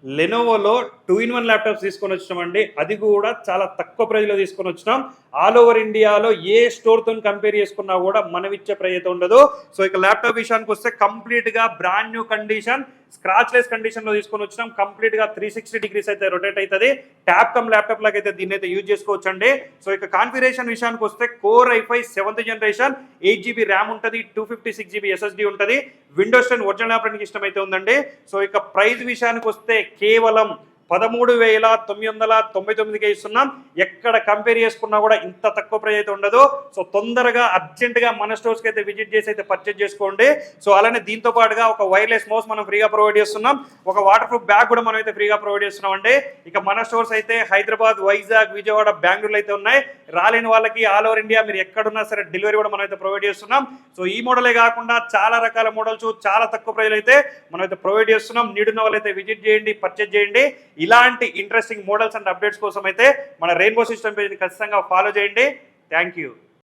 లెనోవోలో 2-in-1 laptops తీసుకొని వచ్చినామండి. అది కూడా చాలా తక్కువ ప్రైజ్లో తీసుకొని వచ్చినాం. ఆల్ ఓవర్ ఇండియాలో ఏ స్టోర్తో కంపేర్ చేసుకున్నా కూడా మనం ఇచ్చే ప్రైజ్ అయితే ఉండదు. సో ఇక ల్యాప్టాప్ విషయానికి వస్తే కంప్లీట్గా బ్రాండ్ న్యూ కండిషన్, స్క్రాచ్లెస్ కండిషన్లో తీసుకొని వచ్చినాం. కంప్లీట్గా 360 degrees అయితే రొటేట్ అవుతుంది. ట్యాబ్ కమ్ ల్యాప్టాప్ లాగా అయితే దీన్ని అయితే యూజ్ చేసుకోవచ్చు అండి. సో ఇక కాన్ఫిగరేషన్ విషయానికి వస్తే core i5 7th generation, 8GB RAM ఉంటుంది, 256GB SSD ఉంటుంది. విండోస్ 10 ఒరిజినల్ ఆపరేటింగ్ సిస్టమ్ అయితే ఉందండి. సో ఇక ప్రైస్ విషయానికి వస్తే కేవలం 13,999కే ఇస్తున్నాం. ఎక్కడ కంపేర్ చేసుకున్నా కూడా ఇంత తక్కువ ప్రైస్ అయితే ఉండదు. సో తొందరగా అర్జెంటుగా మన స్టోర్స్కి అయితే విజిట్ చేసి అయితే పర్చేజ్ చేసుకోండి. సో అలానే దీంతో పాటుగా ఒక వైర్లెస్ మౌస్ మనం ఫ్రీగా ప్రొవైడ్ చేస్తున్నాం. ఒక వాటర్ ప్రూఫ్ బ్యాగ్ కూడా మనం అయితే ఫ్రీగా ప్రొవైడ్ చేస్తున్నాం అండి. ఇక మన స్టోర్స్ అయితే హైదరాబాద్, వైజాగ్, విజయవాడ, బెంగళూరులో అయితే ఉన్నాయి. రాలేని వాళ్ళకి ఆల్ ఓవర్ ఇండియా మీరు ఎక్కడున్నా సరే డెలివరీ కూడా మనం అయితే ప్రొవైడ్ చేస్తున్నాం. సో ఈ మోడలే కాకుండా చాలా రకాల మోడల్స్ చాలా తక్కువ ప్రైస్ అయితే మనం అయితే ప్రొవైడ్ చేస్తున్నాం. నీడున్న వాళ్ళైతే విజిట్ చేయండి, పర్చేజ్ చేయండి. ఇలాంటి ఇంట్రెస్టింగ్ మోడల్స్ అండ్ అప్డేట్స్ కోసం అయితే మన రెయిన్బో సిస్టమ్ పేజ్ని ఖచ్చితంగా ఫాలో చేయండి. Thank you.